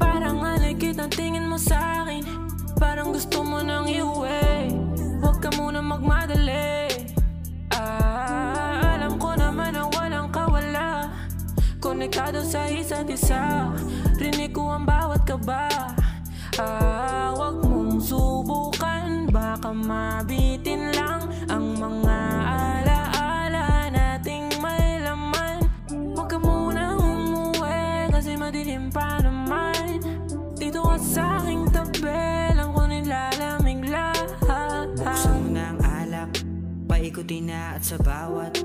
Parang alikit ang tingin mo sa'kin, parang gusto mo nang iuwi. Huwag ka muna magmadali. Alam ko naman na walang kawala, konektado sa isa't isa. Rinig ko ang bawat kaba. Huwag mong subukan, baka mabitin lang ang mga alaala nating may laman. Huwag ka muna umuwi kasi madilim pa naman. Dito ka sa'king tabi, lang ko nilalamig lahat. Buksan mo na ang alak, paikutin na at sa bawat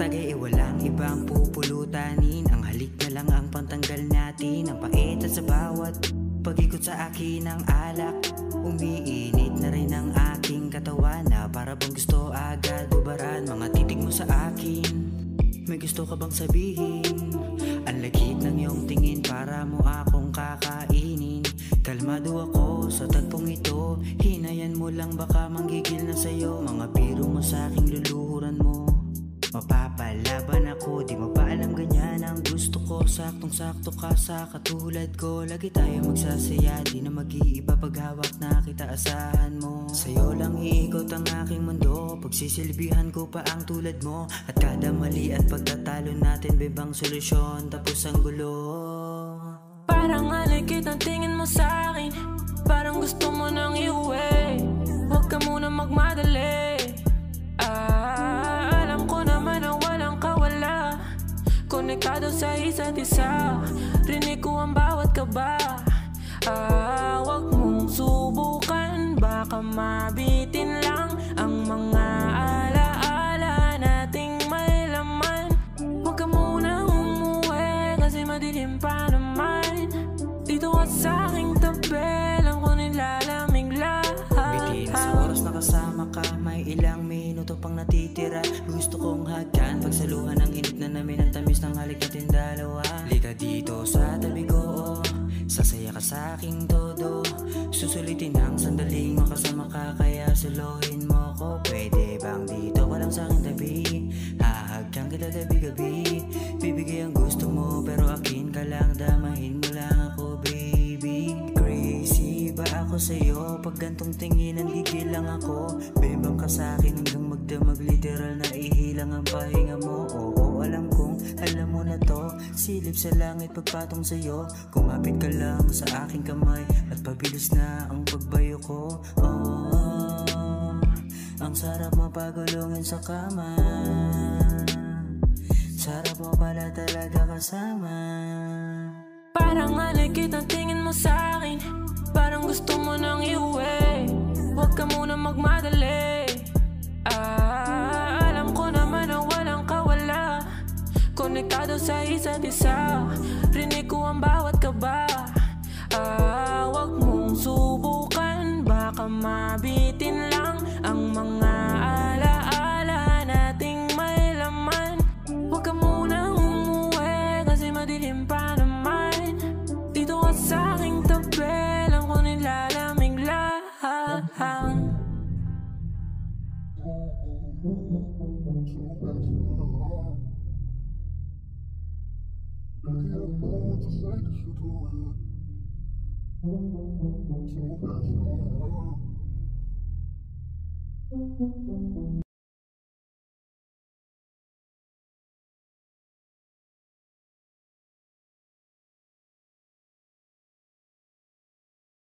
tagay walang ibang pupulutanin. Ang halik na lang ang pantanggal natin, ang pait at sa bawat pag-ikot sa akin ng alak. Umiinit na rin ang aking katawan na para bang gusto agad bubaran. Mga titig mo sa akin, may gusto ka bang sabihin? Ang lagit ng iyong tingin, para mo akong kakainin. Kalmado ako sa tagpong ito, hinayan mo lang baka manggigil na sa'yo. Mga biro mo sa aking luluhuran mo, mapapalaban ako. Di mo pa alam ganyan ang gusto ko, saktong-sakto ka sa katulad ko. Lagi tayo magsasaya, di na mag-iiba pag hawak na kita, asahan mo. Sa'yo lang iikot ang aking mundo, pagsisilbihan ko pa ang tulad mo. At kada mali at pagtatalo natin, bibang solusyon, tapos ang gulo. Parang alikit ang tingin mo sa'kin, parang gusto mo nang iuwi. Huwag ka muna magmadali. Alam ko naman na walang kawala, konektado sa isa't isa. Rinig ko ang bawat kaba. Huwag mong subukan, baka mabitin lang ang mga alaala nating may laman. Huwag ka muna umuwi kasi madilim pa naman. Dito ka sa'king tabi, lang ko nilalamig lahat. Bitin sa oras na kasama ka, may ilang minuto pang natitira. Gusto kong hagkan, pagsaluhan ng init na namin ang tamis ng halik natin dalawa. Lika dito sa tabi ko, sasaya ka sa aking todo. Susulitin ang sandaling makasama ka, kaya suluhin mo ko. Pwede bang dito ka lang sa aking tabi? Hahagkan kita gabi-gabi. Bibigay ang gusto mo pero akin ka lang, damahin mo lang ako baby. Crazy ba ako sa'yo? Pag gantong tingin, nanggigil lang ako. Bebang ka sa'kin hanggang magdamag, literal na ihilang ang pahinga mo. Oo, alam kong alam mo na to. Silip sa langit pagpatong sa'yo, kumapit ka lang sa aking kamay at pabilis na ang pagbayo ko. Oh, ang sarap mo pagulungin sa kama, sarap mo pala talaga kasama. Parang alikit ang tingin mo sa'kin, parang gusto mo nang iuwi. Huwag ka muna magmadali. Alam ko naman na walang kawala, konektado sa isa't isa. Rinig ko ang bawat kaba. Huwag mong subukan, baka mabitin lang ang mga alaala nating may laman. Huwag ka muna umuwi kasi madilim pa naman. Dito ka sa'king tabi, lang ko nilalamig lahat.